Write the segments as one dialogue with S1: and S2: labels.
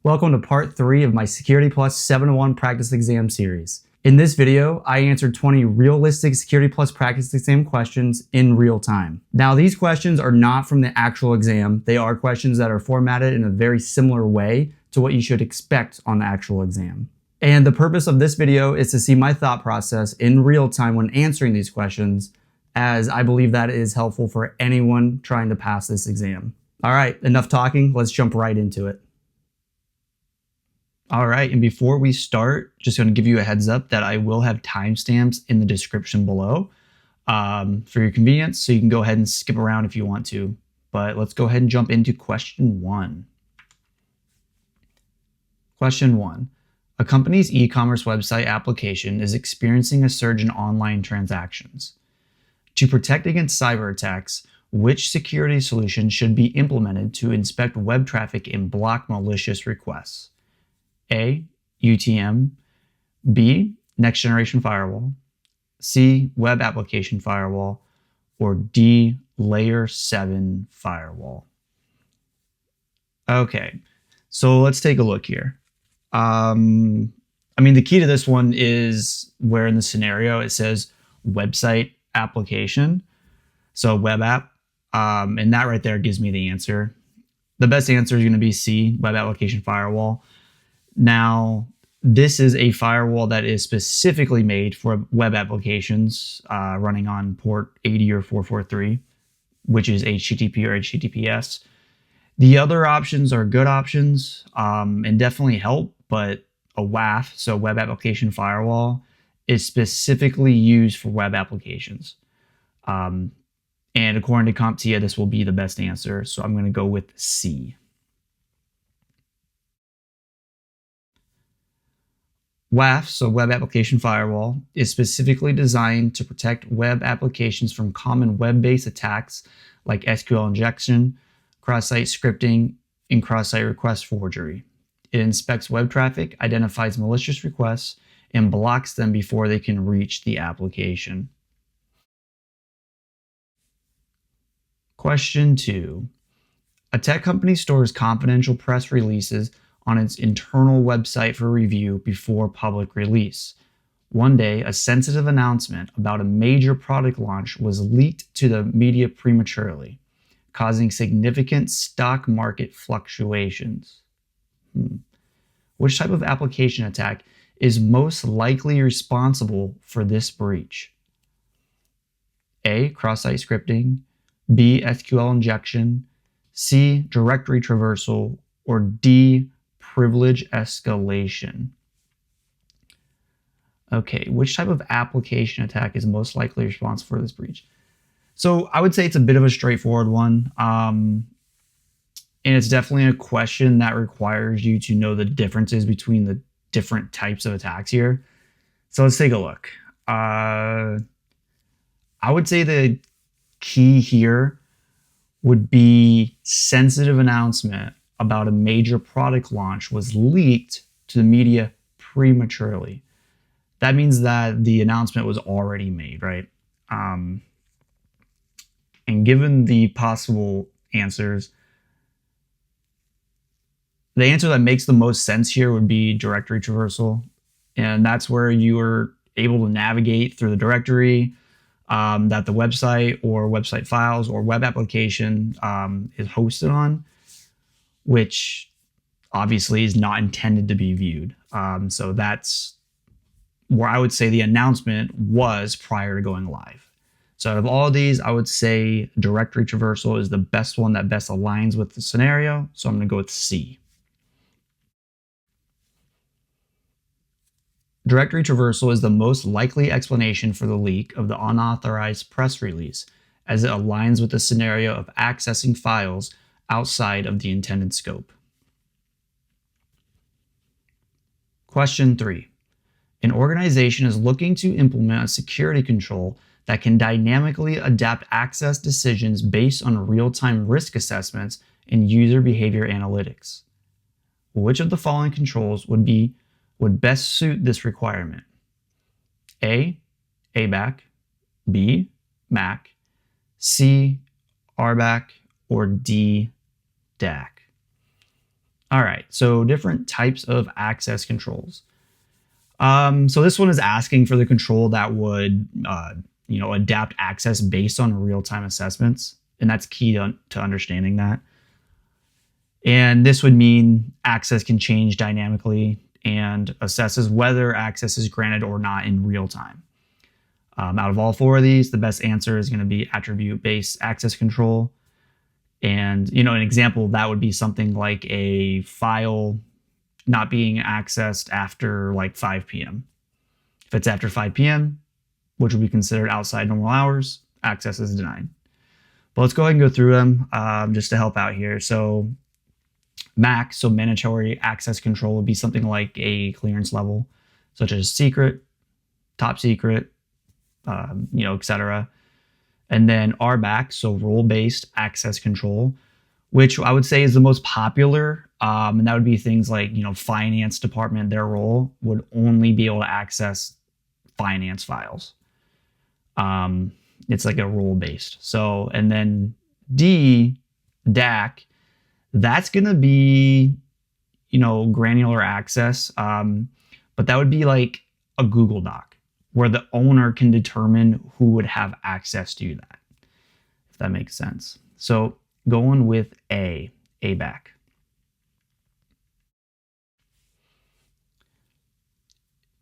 S1: Welcome to part 3 of my Security Plus 701 practice exam series. In this video, I answered 20 realistic Security Plus practice exam questions in real time. Now, these questions are not from the actual exam. They are questions that are formatted in a very similar way to what you should expect on the actual exam. And the purpose of this video is to see my thought process in real time when answering these questions, as I believe that is helpful for anyone trying to pass this exam. All right, enough talking. Let's jump right into it. All right, and before we start, just going to give you a heads up that I will have timestamps in the description below for your convenience, so you can go ahead and skip around if you want to. But let's go ahead and jump into question 1. Question 1. A company's e-commerce website application is experiencing a surge in online transactions. To protect against cyber attacks, which security solution should be implemented to inspect web traffic and block malicious requests? A. UTM, B. Next Generation Firewall, C. Web Application Firewall, or D. Layer 7 Firewall. Okay, so let's take a look here. The key to this one is where in the scenario it says website application, so web app, and that right there gives me the answer. The best answer is going to be C. Web Application Firewall. Now, this is a firewall that is specifically made for web applications running on port 80 or 443, which is HTTP or HTTPS. The other options are good options and definitely help, but a WAF, so Web Application Firewall, is specifically used for web applications. And according to CompTIA, this will be the best answer, so I'm going to go with C. WAF, so Web Application Firewall, is specifically designed to protect web applications from common web-based attacks like SQL injection, cross-site scripting, and cross-site request forgery. It inspects web traffic, identifies malicious requests, and blocks them before they can reach the application. Question 2. A tech company stores confidential press releases on its internal website for review before public release. One day, a sensitive announcement about a major product launch was leaked to the media prematurely, causing significant stock market fluctuations. Which type of application attack is most likely responsible for this breach? A. Cross-site scripting, B. SQL injection, C. Directory traversal, or D. Privilege escalation. Okay, which type of application attack is most likely responsible for this breach? So I would say it's a bit of a straightforward one. And it's definitely a question that requires you to know the differences between the different types of attacks here. So let's take a look. I would say the key here would be sensitive announcement about a major product launch was leaked to the media prematurely. That means that the announcement was already made, right? And given the possible answers, the answer that makes the most sense here would be directory traversal. And that's where you are able to navigate through the directory that the website or website files or web application is hosted on, which obviously is not intended to be viewed. So that's where I would say the announcement was prior to going live. So out of all of these, I would say directory traversal is the best one that best aligns with the scenario. So I'm going to go with C. Directory traversal is the most likely explanation for the leak of the unauthorized press release, as it aligns with the scenario of accessing files outside of the intended scope. Question 3. An organization is looking to implement a security control that can dynamically adapt access decisions based on real-time risk assessments and user behavior analytics. Which of the following controls would best suit this requirement? A. ABAC, B. MAC, C. RBAC, or D. DAC. All right, so different types of access controls. So this one is asking for the control that would, adapt access based on real-time assessments, and that's key to understanding that. And this would mean access can change dynamically and assesses whether access is granted or not in real time. Out of all four of these, the best answer is going to be attribute-based access control. And, an example of that would be something like a file not being accessed after like 5 p.m. If it's after 5 p.m., which would be considered outside normal hours, access is denied. But let's go ahead and go through them just to help out here. So MAC, so mandatory access control, would be something like a clearance level, such as secret, top secret, etc. And then RBAC, so role-based access control, which I would say is the most popular. And that would be things like, finance department, their role would only be able to access finance files. It's like a role-based. So, and then DAC, that's going to be, granular access. But that would be like a Google Doc where the owner can determine who would have access to that, if that makes sense. So going with ABAC.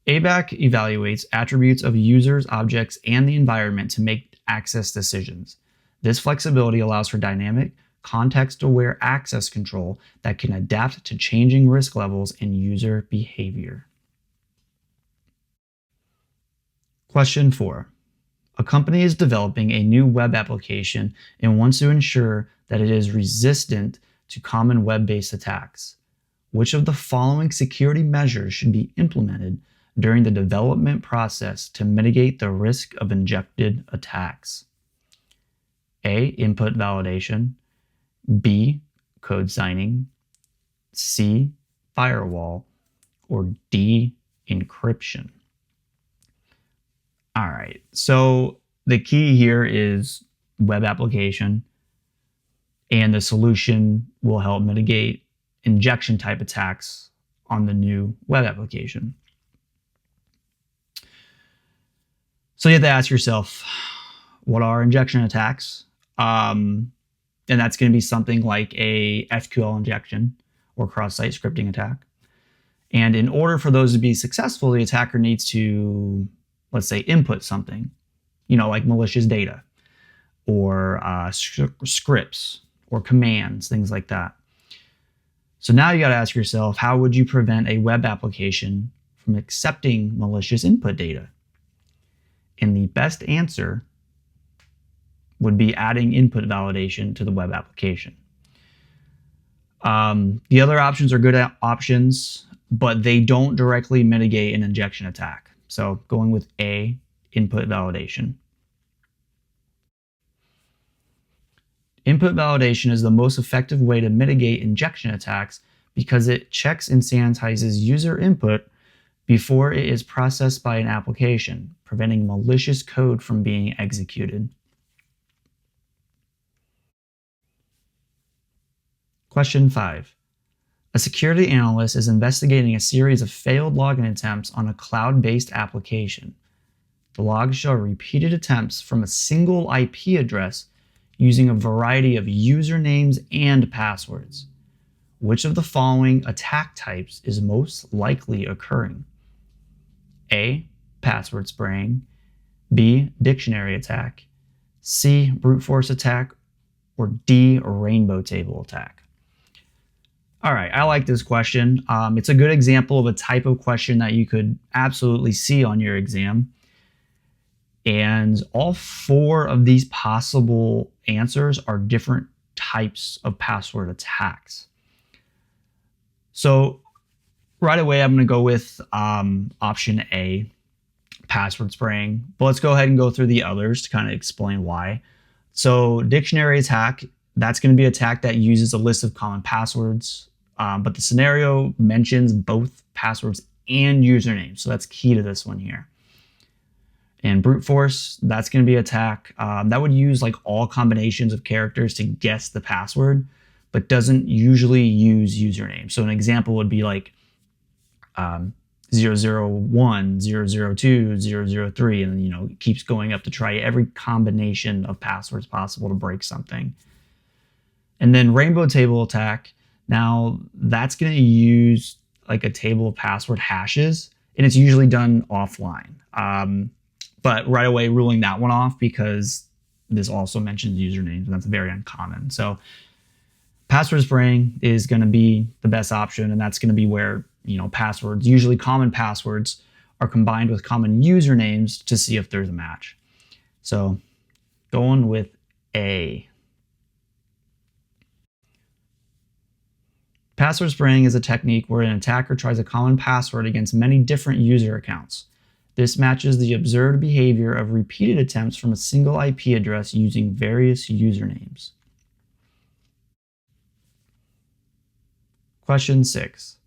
S1: ABAC evaluates attributes of users, objects, and the environment to make access decisions. This flexibility allows for dynamic, context-aware access control that can adapt to changing risk levels and user behavior. Question 4. A company is developing a new web application and wants to ensure that it is resistant to common web-based attacks. Which of the following security measures should be implemented during the development process to mitigate the risk of injected attacks? A. Input validation. B. Code signing. C. Firewall. Or D. Encryption. All right, so the key here is web application, and the solution will help mitigate injection type attacks on the new web application. So you have to ask yourself, what are injection attacks? And that's going to be something like a SQL injection or cross-site scripting attack. And in order for those to be successful, the attacker needs to, let's say, input something, like malicious data or scripts or commands, things like that. So now you got to ask yourself, how would you prevent a web application from accepting malicious input data? And the best answer would be adding input validation to the web application. The other options are good options, but they don't directly mitigate an injection attack. So going with A, input validation. Input validation is the most effective way to mitigate injection attacks because it checks and sanitizes user input before it is processed by an application, preventing malicious code from being executed. Question 5. A security analyst is investigating a series of failed login attempts on a cloud-based application. The logs show repeated attempts from a single IP address using a variety of usernames and passwords. Which of the following attack types is most likely occurring? A. Password spraying. B. Dictionary attack. C. Brute force attack. Or D. Rainbow table attack. All right, I like this question. It's a good example of a type of question that you could absolutely see on your exam. And all four of these possible answers are different types of password attacks. So right away, I'm going to go with option A, password spraying. But let's go ahead and go through the others to kind of explain why. So dictionary attack, that's going to be an attack that uses a list of common passwords. But the scenario mentions both passwords and usernames. So that's key to this one here. And brute force, that's going to be an attack that would use like all combinations of characters to guess the password. but doesn't usually use usernames. So an example would be like 001, 002, 003, and it keeps going up to try every combination of passwords possible to break something. And then rainbow table attack, now that's going to use like a table of password hashes, and it's usually done offline. But right away ruling that one off because this also mentions usernames, and that's very uncommon. So password spraying is going to be the best option, and that's going to be where passwords, usually common passwords, are combined with common usernames to see if there's a match. So going with A. Password spraying is a technique where an attacker tries a common password against many different user accounts. This matches the observed behavior of repeated attempts from a single IP address using various usernames. Question 6.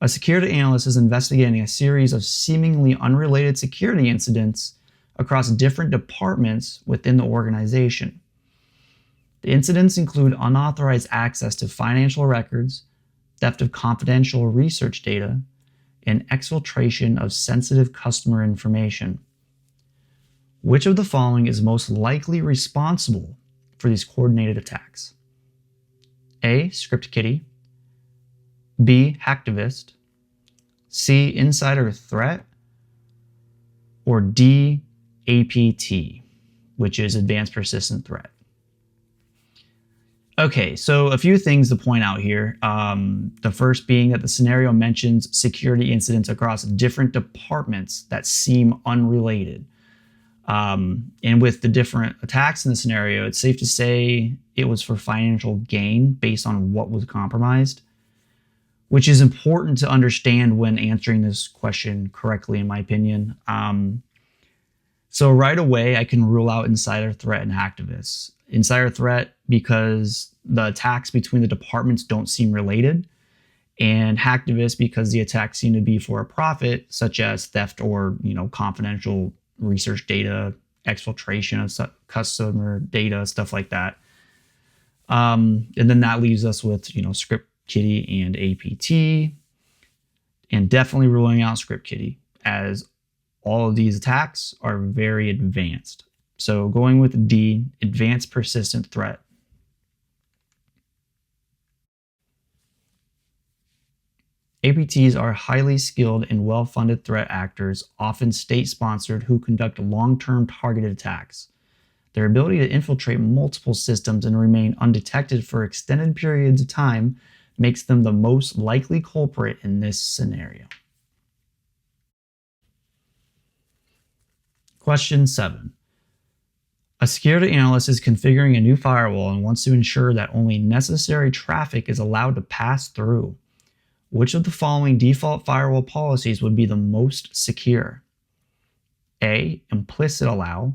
S1: A security analyst is investigating a series of seemingly unrelated security incidents across different departments within the organization. The incidents include unauthorized access to financial records, theft of confidential research data, and exfiltration of sensitive customer information. Which of the following is most likely responsible for these coordinated attacks? A. ScriptKitty, B. Hacktivist, C. Insider Threat, or D. APT, which is Advanced Persistent Threat. Okay, so a few things to point out here. The first being that the scenario mentions security incidents across different departments that seem unrelated. And with the different attacks in the scenario, it's safe to say it was for financial gain based on what was compromised, which is important to understand when answering this question correctly, in my opinion. So right away, I can rule out insider threat and hacktivists. Insider threat because the attacks between the departments don't seem related, and hacktivists because the attacks seem to be for a profit, such as theft or confidential research data, exfiltration of customer data, stuff like that. And then that leaves us with ScriptKitty and APT, and definitely ruling out ScriptKitty, as all of these attacks are very advanced. So going with D, Advanced Persistent Threat. APTs are highly skilled and well-funded threat actors, often state-sponsored, who conduct long-term targeted attacks. Their ability to infiltrate multiple systems and remain undetected for extended periods of time makes them the most likely culprit in this scenario. Question 7. A security analyst is configuring a new firewall and wants to ensure that only necessary traffic is allowed to pass through. Which of the following default firewall policies would be the most secure? A. Implicit allow,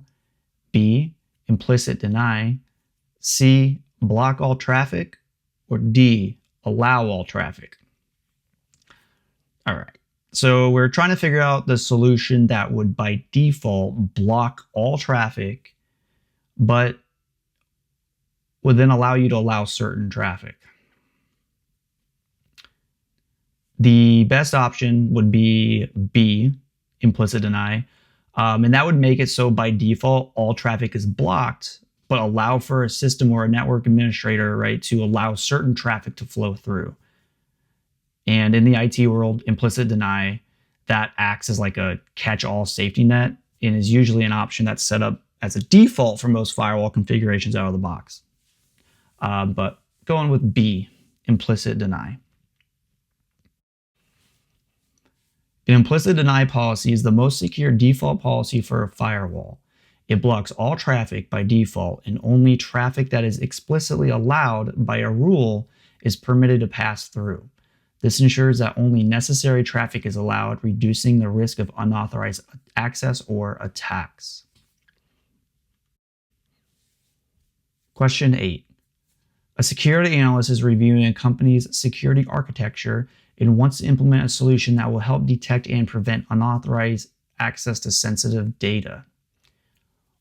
S1: B. Implicit deny, C. Block all traffic, or D. Allow all traffic. All right, so we're trying to figure out the solution that would by default block all traffic, but would then allow you to allow certain traffic. The best option would be B, implicit deny, and that would make it so by default all traffic is blocked, but allow for a system or a network administrator, right, to allow certain traffic to flow through. And in the IT world, implicit deny, that acts as like a catch-all safety net and is usually an option that's set up as a default for most firewall configurations out of the box. But going with B, implicit deny. An implicit deny policy is the most secure default policy for a firewall. It blocks all traffic by default, and only traffic that is explicitly allowed by a rule is permitted to pass through. This ensures that only necessary traffic is allowed, reducing the risk of unauthorized access or attacks. Question 8. A security analyst is reviewing a company's security architecture and wants to implement a solution that will help detect and prevent unauthorized access to sensitive data.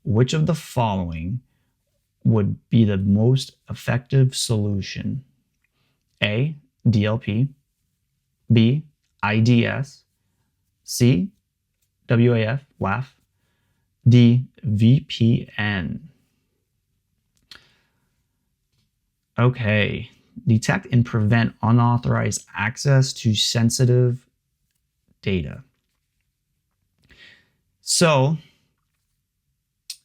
S1: Which of the following would be the most effective solution? A, DLP, B, IDS, C, WAF, D, VPN. Okay, detect and prevent unauthorized access to sensitive data. So,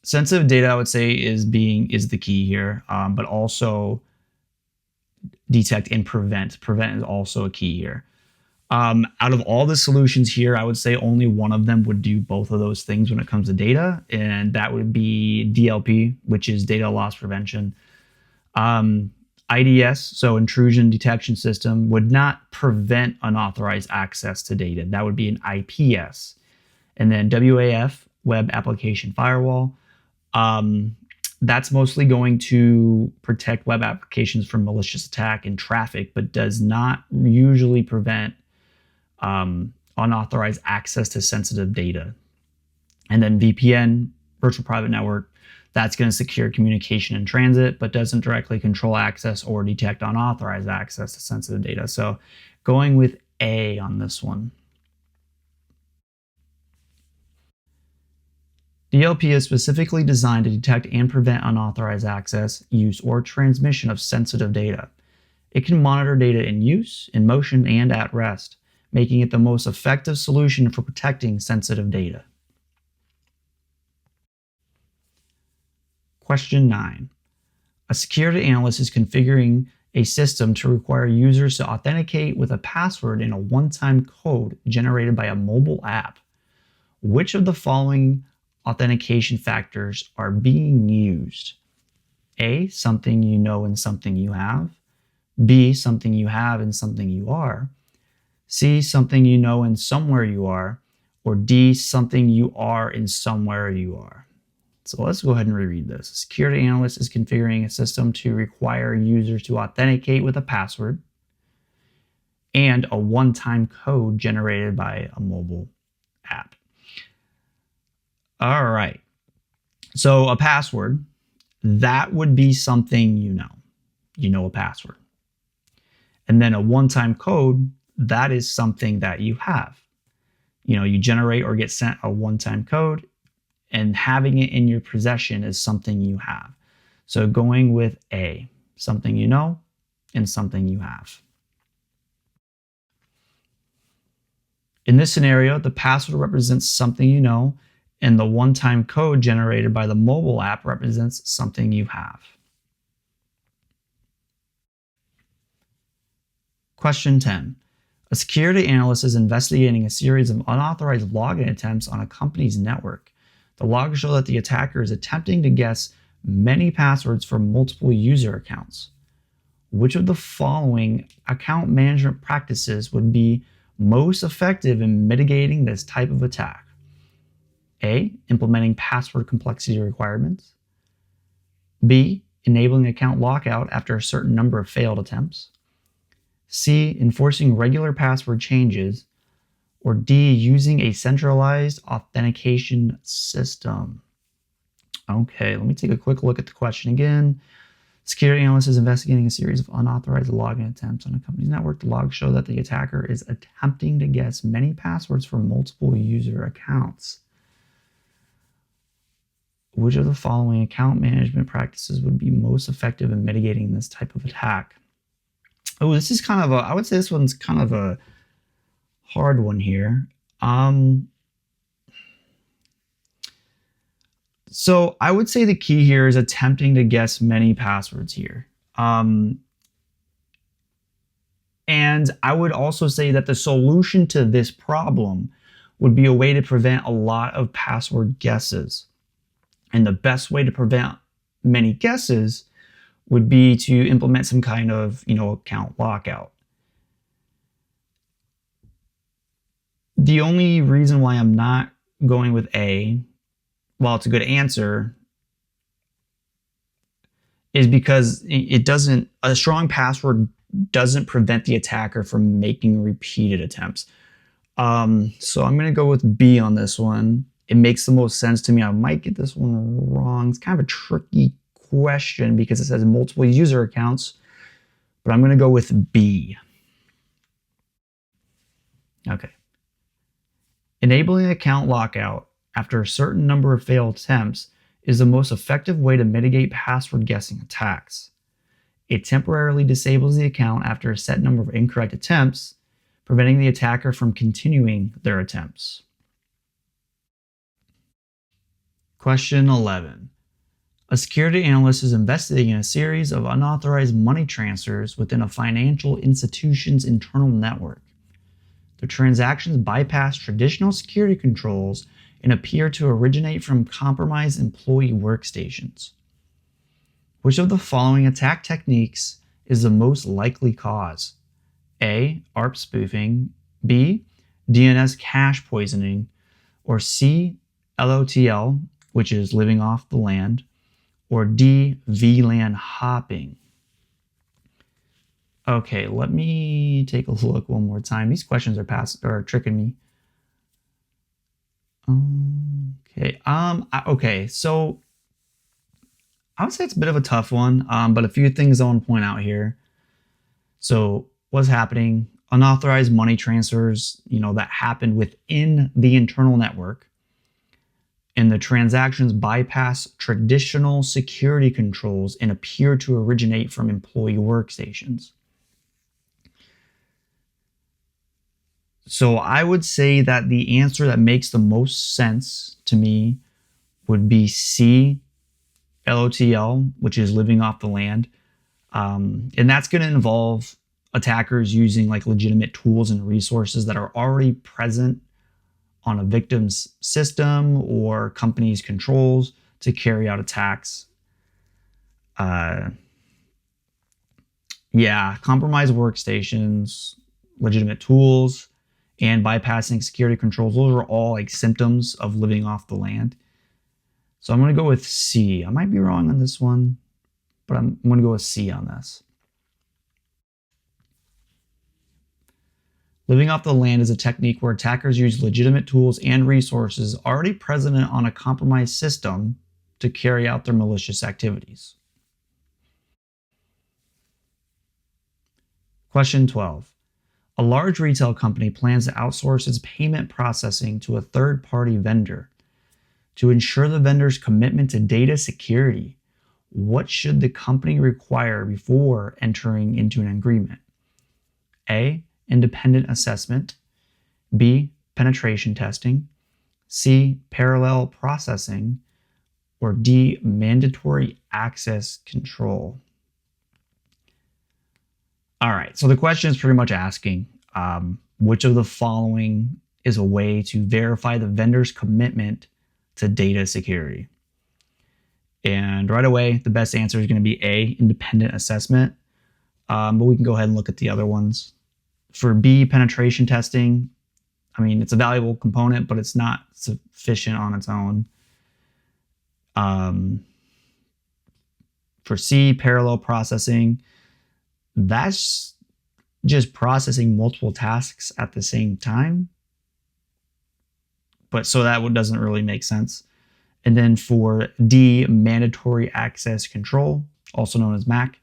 S1: sensitive data, I would say, is the key here, but also detect and prevent. Prevent is also a key here. Out of all the solutions here, I would say only one of them would do both of those things when it comes to data, and that would be DLP, which is data loss prevention. IDS, so intrusion detection system, would not prevent unauthorized access to data. That would be an IPS. And then WAF, web application firewall, that's mostly going to protect web applications from malicious attack and traffic, but does not usually prevent unauthorized access to sensitive data. And then VPN, virtual private network, that's going to secure communication in transit, but doesn't directly control access or detect unauthorized access to sensitive data. So going with A on this one. DLP is specifically designed to detect and prevent unauthorized access, use, or transmission of sensitive data. It can monitor data in use, in motion, and at rest, making it the most effective solution for protecting sensitive data. Question 9. A security analyst is configuring a system to require users to authenticate with a password in a one-time code generated by a mobile app. Which of the following authentication factors are being used? A, something you know and something you have. B, something you have and something you are. C, something you know and somewhere you are. Or D, something you are and somewhere you are. So let's go ahead and reread this. A security analyst is configuring a system to require users to authenticate with a password and a one-time code generated by a mobile app. All right. So a password, that would be something you know. You know a password. And then a one-time code, that is something that you have. You know, you generate or get sent a one-time code, and having it in your possession is something you have. So going with A, something you know and something you have. In this scenario, the password represents something you know, and the one-time code generated by the mobile app represents something you have. Question 10. A security analyst is investigating a series of unauthorized login attempts on a company's network. The logs show that the attacker is attempting to guess many passwords for multiple user accounts. Which of the following account management practices would be most effective in mitigating this type of attack? A, implementing password complexity requirements. B, enabling account lockout after a certain number of failed attempts. C, enforcing regular password changes. Or D, using a centralized authentication system. Okay, let me take a quick look at the question again. Security analyst is investigating a series of unauthorized login attempts on a company's network. The logs show that the attacker is attempting to guess many passwords for multiple user accounts. Which of the following account management practices would be most effective in mitigating this type of attack? Oh, this is kind of I would say this one's kind of a hard one here. So I would say the key here is attempting to guess many passwords here. And I would also say that the solution to this problem would be a way to prevent a lot of password guesses. And the best way to prevent many guesses would be to implement some kind of, account lockout. The only reason why I'm not going with A, while it's a good answer, is because a strong password doesn't prevent the attacker from making repeated attempts. So I'm going to go with B on this one. It makes the most sense to me. I might get this one wrong. It's kind of a tricky question because it says multiple user accounts, but I'm going to go with B. Okay. Enabling account lockout after a certain number of failed attempts is the most effective way to mitigate password guessing attacks. It temporarily disables the account after a set number of incorrect attempts, preventing the attacker from continuing their attempts. Question 11. A security analyst is investigating a series of unauthorized money transfers within a financial institution's internal network. The transactions bypass traditional security controls and appear to originate from compromised employee workstations. Which of the following attack techniques is the most likely cause? A. ARP spoofing, B. DNS cache poisoning, or C. LOTL, which is living off the land, or D. VLAN hopping. Okay, let me take a look one more time. These questions are tricking me. Okay, so I would say it's a bit of a tough one, but a few things I want to point out here. So what's happening? Unauthorized money transfers, that happened within the internal network, and the transactions bypass traditional security controls and appear to originate from employee workstations. So I would say that the answer that makes the most sense to me would be C, LOTL, which is living off the land. And that's going to involve attackers using like legitimate tools and resources that are already present on a victim's system or company's controls to carry out attacks. Compromised workstations, legitimate tools, and bypassing security controls. Those are all like symptoms of living off the land. So I'm going to go with C. I might be wrong on this one, but I'm going to go with C on this. Living off the land is a technique where attackers use legitimate tools and resources already present on a compromised system to carry out their malicious activities. Question 12. A large retail company plans to outsource its payment processing to a third-party vendor. To ensure the vendor's commitment to data security, what should the company require before entering into an agreement? A. Independent assessment. B. Penetration testing. C. Parallel processing. Or D. Mandatory access control. All right, so the question is pretty much asking which of the following is a way to verify the vendor's commitment to data security. And right away, the best answer is going to be A, independent assessment. But we can go ahead and look at the other ones. For B, penetration testing, I mean, it's a valuable component, but it's not sufficient on its own. For C, parallel processing, that's just processing multiple tasks at the same time. But so that one doesn't really make sense. And then for D, mandatory access control, also known as MAC,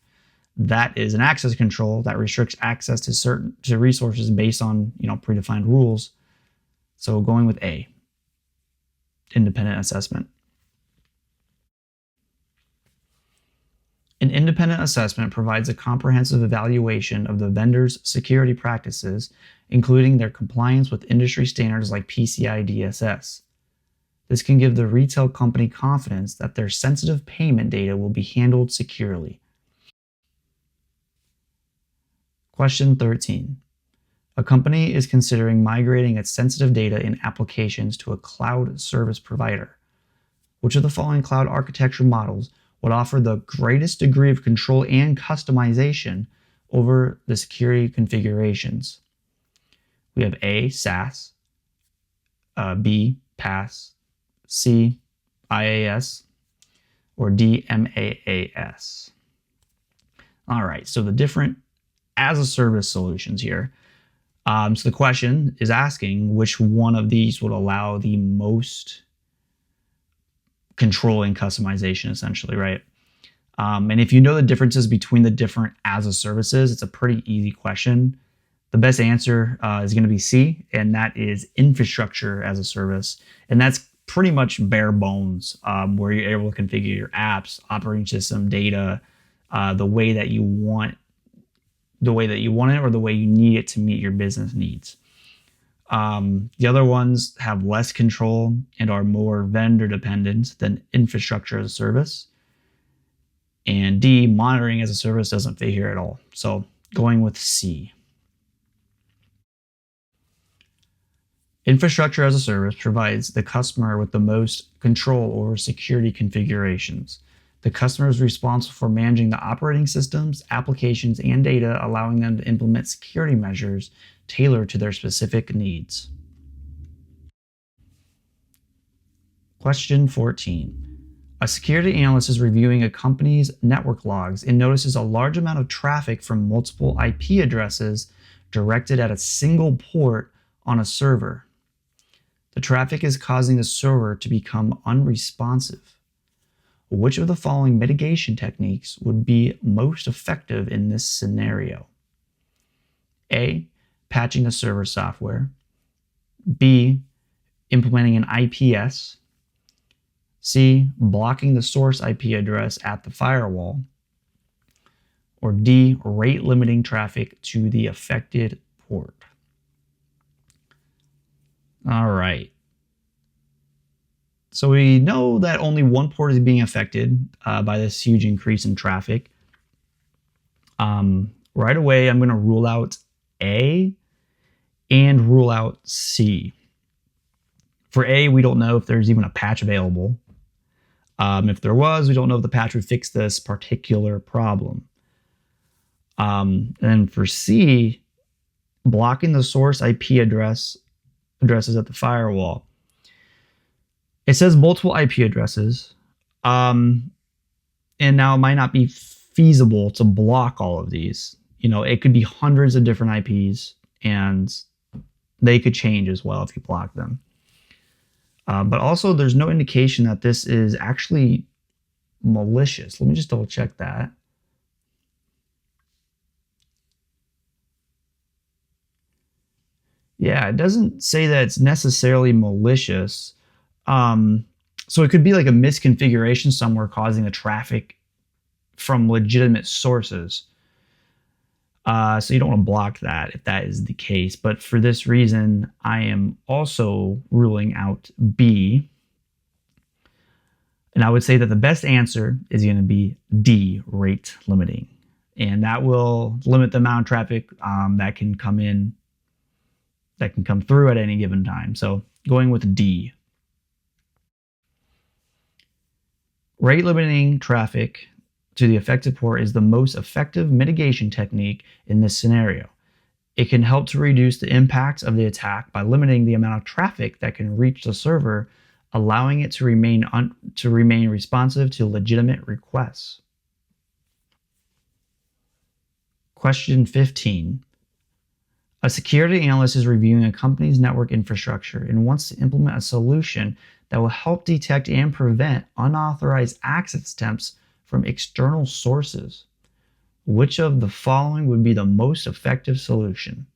S1: that is an access control that restricts access to resources based on predefined rules. So going with A, independent assessment. An independent assessment provides a comprehensive evaluation of the vendor's security practices, including their compliance with industry standards like PCI DSS. This can give the retail company confidence that their sensitive payment data will be handled securely. Question 13. A company is considering migrating its sensitive data and applications to a cloud service provider. Which of the following cloud architecture models would offer the greatest degree of control and customization over the security configurations? We have A, SaaS, B, PaaS, C, IaaS, or D, MAAS. All right, so the different as-a-service solutions here. So the question is asking which one of these would allow the most control and customization, essentially, right? And if you know the differences between the different as a services, it's a pretty easy question. The best answer is going to be C, and that is infrastructure as a service. And that's pretty much bare bones, where you're able to configure your apps, operating system, data, the way that you want it or the way you need it to meet your business needs. The other ones have less control and are more vendor dependent than infrastructure as a service. And D, monitoring as a service doesn't fit here at all. So going with C. Infrastructure as a service provides the customer with the most control over security configurations. The customer is responsible for managing the operating systems, applications, and data, allowing them to implement security measures tailored to their specific needs. Question 14. A security analyst is reviewing a company's network logs and notices a large amount of traffic from multiple IP addresses directed at a single port on a server. The traffic is causing the server to become unresponsive. Which of the following mitigation techniques would be most effective in this scenario? A, patching the server software. B, implementing an IPS. C, blocking the source IP address at the firewall. Or D, rate limiting traffic to the affected port. All right. So we know that only one port is being affected by this huge increase in traffic. Right away, I'm going to rule out A and rule out C. For A, we don't know if there's even a patch available. If there was, we don't know if the patch would fix this particular problem. And then for C, blocking the source IP addresses at the firewall. It says multiple IP addresses, and now it might not be feasible to block all of these. It could be hundreds of different IPs, and they could change as well if you block them. But also, there's no indication that this is actually malicious. Let me just double check that. Yeah, it doesn't say that it's necessarily malicious. So it could be like a misconfiguration somewhere causing the traffic from legitimate sources. So you don't want to block that if that is the case. But for this reason, I am also ruling out B. And I would say that the best answer is going to be D, rate limiting. And that will limit the amount of traffic that can come through at any given time. So going with D. Rate limiting traffic to the affected port is the most effective mitigation technique in this scenario. It can help to reduce the impact of the attack by limiting the amount of traffic that can reach the server, allowing it to remain responsive to legitimate requests. Question 15. A security analyst is reviewing a company's network infrastructure and wants to implement a solution that will help detect and prevent unauthorized access attempts from external sources. Which of the following would be the most effective solution?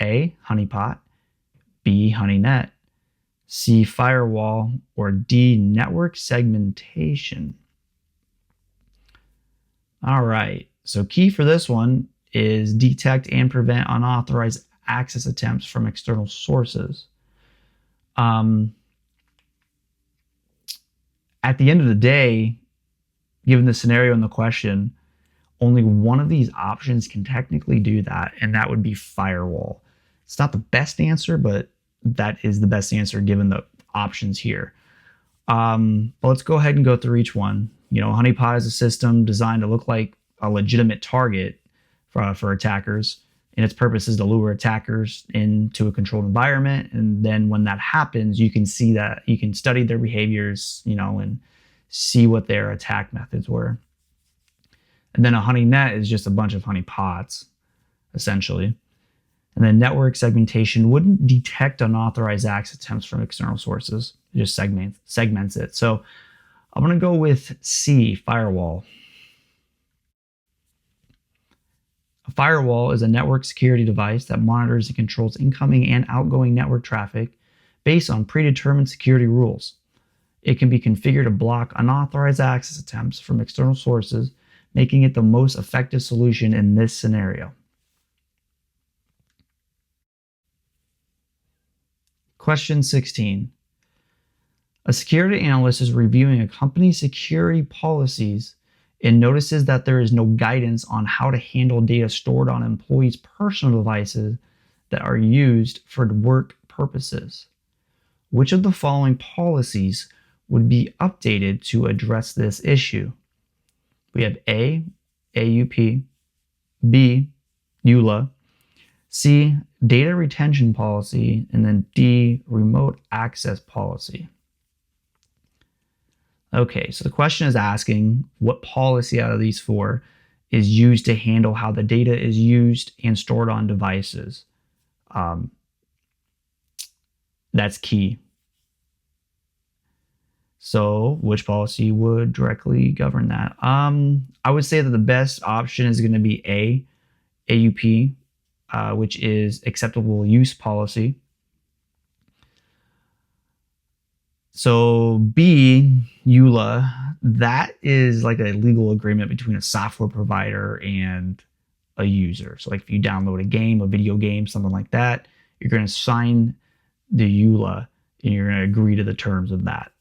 S1: A, honeypot, B, honeynet, C, firewall, or D, network segmentation. All right, so key for this one is detect and prevent unauthorized access attempts from external sources. At the end of the day, given the scenario and the question, only one of these options can technically do that, and that would be firewall. It's not the best answer, but that is the best answer given the options here. But let's go ahead and go through each one. Honeypot is a system designed to look like a legitimate target for attackers, and its purpose is to lure attackers into a controlled environment. And then when that happens, you can see that you can study their behaviors, and see what their attack methods were. And then a honeynet is just a bunch of honeypots, essentially. And then network segmentation wouldn't detect unauthorized access attempts from external sources. It just segments it. So I'm going to go with C, firewall. A firewall is a network security device that monitors and controls incoming and outgoing network traffic based on predetermined security rules. It can be configured to block unauthorized access attempts from external sources, making it the most effective solution in this scenario. Question 16. A security analyst is reviewing a company's security policies and notices that there is no guidance on how to handle data stored on employees' personal devices that are used for work purposes. Which of the following policies would be updated to address this issue? We have A, AUP, B, EULA, C, data retention policy, and then D, remote access policy. Okay, so the question is asking what policy out of these four is used to handle how the data is used and stored on devices. That's key. So which policy would directly govern that? I would say that the best option is going to be A, AUP, which is acceptable use policy. So B, EULA, that is like a legal agreement between a software provider and a user. So like if you download a game, a video game, something like that, you're going to sign the EULA and you're going to agree to the terms of that.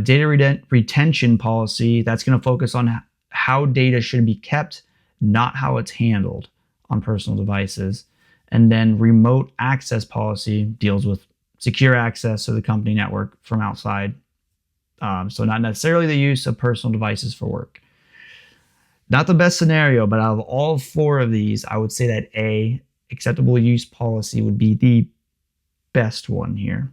S1: Data retention policy, that's going to focus on how data should be kept, not how it's handled on personal devices. And then remote access policy deals with secure access to the company network from outside. So not necessarily the use of personal devices for work. Not the best scenario, but out of all four of these, I would say that A, acceptable use policy, would be the best one here.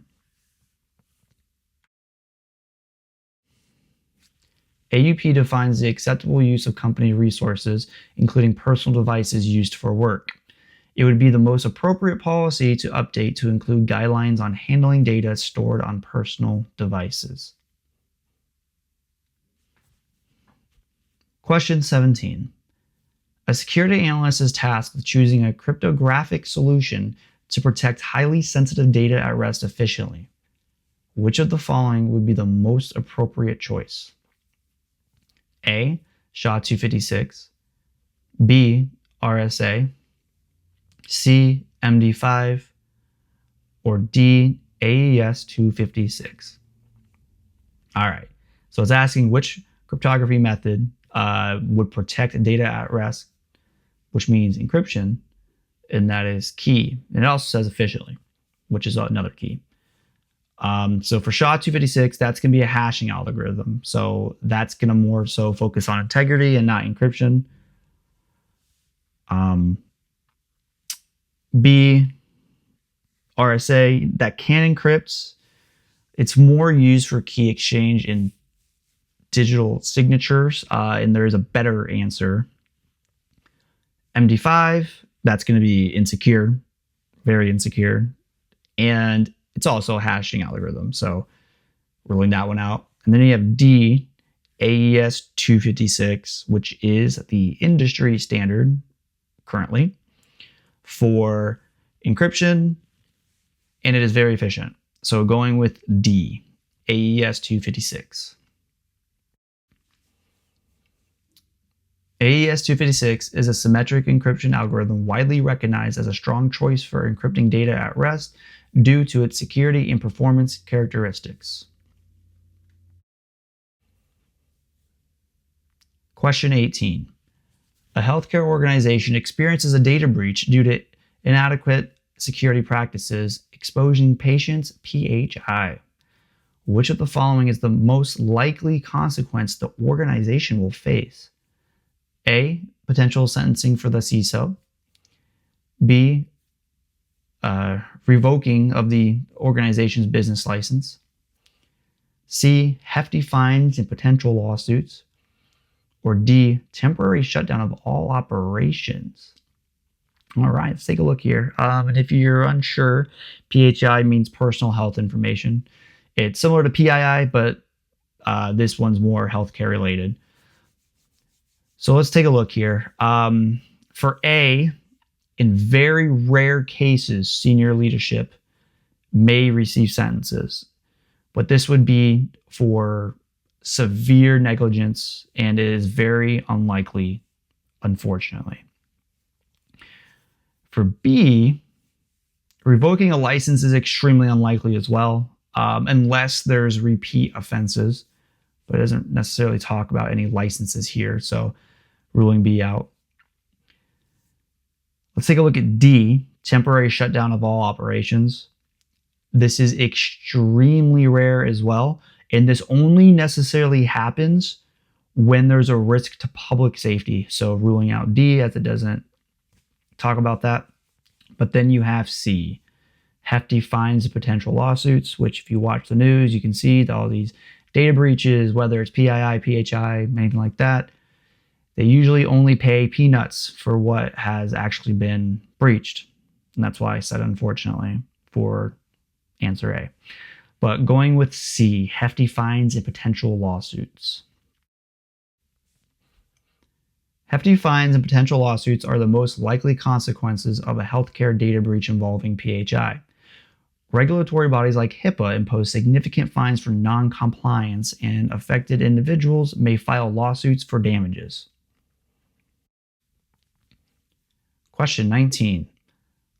S1: AUP defines the acceptable use of company resources, including personal devices used for work. It would be the most appropriate policy to update to include guidelines on handling data stored on personal devices. Question 17. A security analyst is tasked with choosing a cryptographic solution to protect highly sensitive data at rest efficiently. Which of the following would be the most appropriate choice? A, SHA-256, B, RSA, C, MD5, or D, AES-256. All right, so it's asking which cryptography method would protect data at rest, which means encryption, and that is key. And it also says efficiently, which is another key. So for SHA-256, that's going to be a hashing algorithm. So that's going to more so focus on integrity and not encryption. B, RSA, that can encrypt. It's more used for key exchange in digital signatures, and there is a better answer. MD5, that's going to be insecure, very insecure. And it's also a hashing algorithm, so ruling that one out. And then you have D, AES-256, which is the industry standard currently for encryption, and it is very efficient. So going with D, AES-256. AES-256 is a symmetric encryption algorithm widely recognized as a strong choice for encrypting data at rest due to its security and performance characteristics. Question 18. A healthcare organization experiences a data breach due to inadequate security practices exposing patients' PHI. Which of the following is the most likely consequence the organization will face? A, potential sentencing for the CISO. B, revoking of the organization's business license. C, hefty fines and potential lawsuits. Or D, temporary shutdown of all operations. All right, let's take a look here. And if you're unsure, PHI means personal health information. It's similar to PII, but This one's more healthcare related. So let's take a look here. For A, in very rare cases, senior leadership may receive sentences, but this would be for severe negligence and it is very unlikely, unfortunately. For B, revoking a license is extremely unlikely as well, unless there's repeat offenses, but it doesn't necessarily talk about any licenses here, so ruling B out. Let's take a look at D, temporary shutdown of all operations. This is extremely rare as well, and this only necessarily happens when there's a risk to public safety. So ruling out D, as it doesn't talk about that. But then you have C, hefty fines and potential lawsuits, which if you watch the news, you can see all these data breaches, whether it's PII, PHI, anything like that. They usually only pay peanuts for what has actually been breached. And that's why I said unfortunately for answer A. But going with C, hefty fines and potential lawsuits. Hefty fines and potential lawsuits are the most likely consequences of a healthcare data breach involving PHI. Regulatory bodies like HIPAA impose significant fines for non-compliance, and affected individuals may file lawsuits for damages. Question 19.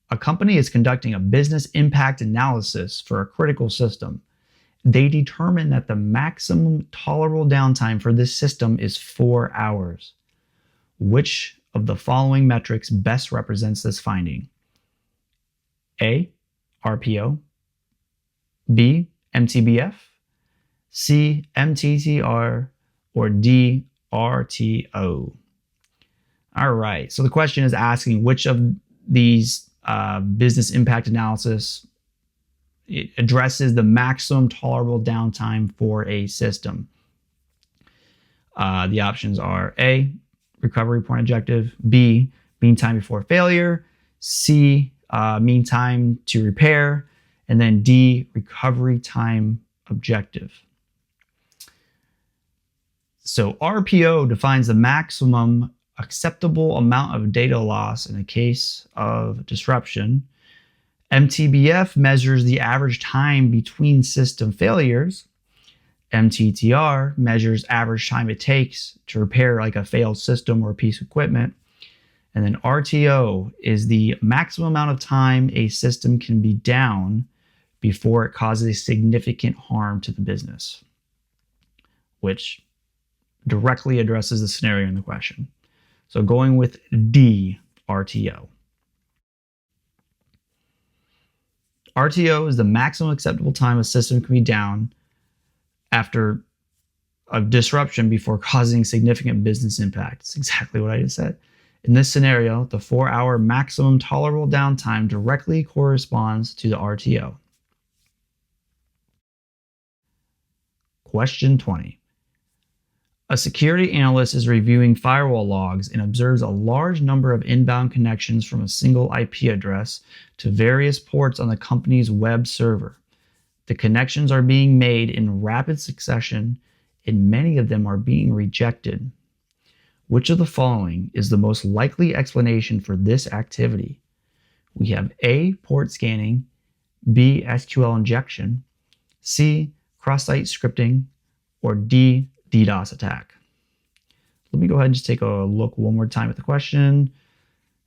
S1: A company is conducting a business impact analysis for a critical system. They determine that the maximum tolerable downtime for this system is 4 hours. Which of the following metrics best represents this finding? A, RPO, B, MTBF, C, MTTR, or D, RTO? All right, so the question is asking which of these business impact analysis it addresses the maximum tolerable downtime for a system. The options are A, recovery point objective, B, mean time before failure, C, mean time to repair, and then D, recovery time objective. So RPO defines the maximum acceptable amount of data loss in a case of disruption. MTBF measures the average time between system failures. MTTR measures average time it takes to repair like a failed system or a piece of equipment. And then RTO is the maximum amount of time a system can be down before it causes significant harm to the business, which directly addresses the scenario in the question. So going with D, RTO. RTO is the maximum acceptable time a system can be down after a disruption before causing significant business impact. It's exactly what I just said. In this scenario, the 4-hour maximum tolerable downtime directly corresponds to the RTO. Question 20. A security analyst is reviewing firewall logs and observes a large number of inbound connections from a single IP address to various ports on the company's web server. The connections are being made in rapid succession, and many of them are being rejected. Which of the following is the most likely explanation for this activity? We have A, port scanning, B, SQL injection, C, cross-site scripting, or D, DDoS attack. Let me go ahead and just take a look one more time at the question.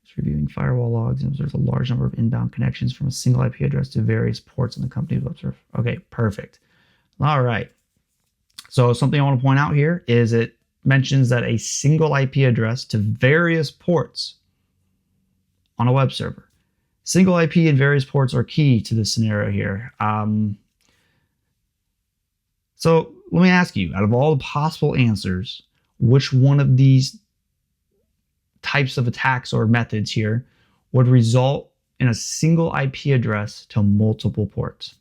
S1: It's reviewing firewall logs and there's a large number of inbound connections from a single IP address to various ports on the company's web server. Okay, perfect. All right. So something I want to point out here is it mentions that a single IP address to various ports on a web server. Single IP and various ports are key to this scenario here. So let me ask you, out of all the possible answers, which one of these types of attacks or methods here would result in a single IP address to multiple ports?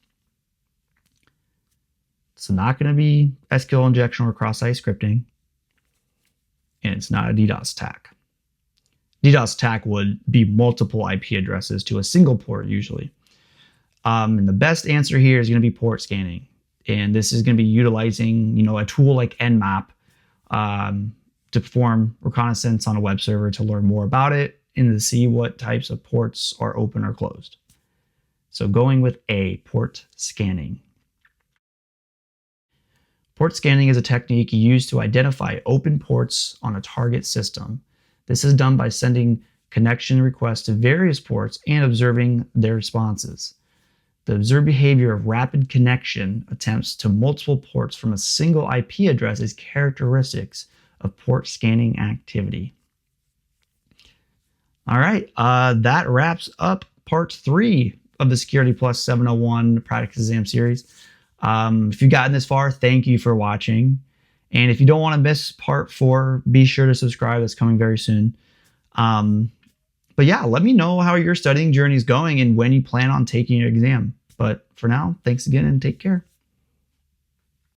S1: It's not going to be SQL injection or cross-site scripting, and it's not a DDoS attack. DDoS attack would be multiple IP addresses to a single port usually. And the best answer here is going to be port scanning. And this is going to be utilizing, a tool like Nmap to perform reconnaissance on a web server to learn more about it and to see what types of ports are open or closed. So going with A, port scanning. Port scanning is a technique used to identify open ports on a target system. This is done by sending connection requests to various ports and observing their responses. The observed behavior of rapid connection attempts to multiple ports from a single IP address is characteristics of port scanning activity. All right, that wraps up part 3 of the Security Plus 701 practice exam series. If you've gotten this far, thank you for watching. And if you don't want to miss part 4, be sure to subscribe. That's coming very soon. But yeah, let me know how your studying journey is going and when you plan on taking your exam. But for now, thanks again and take care.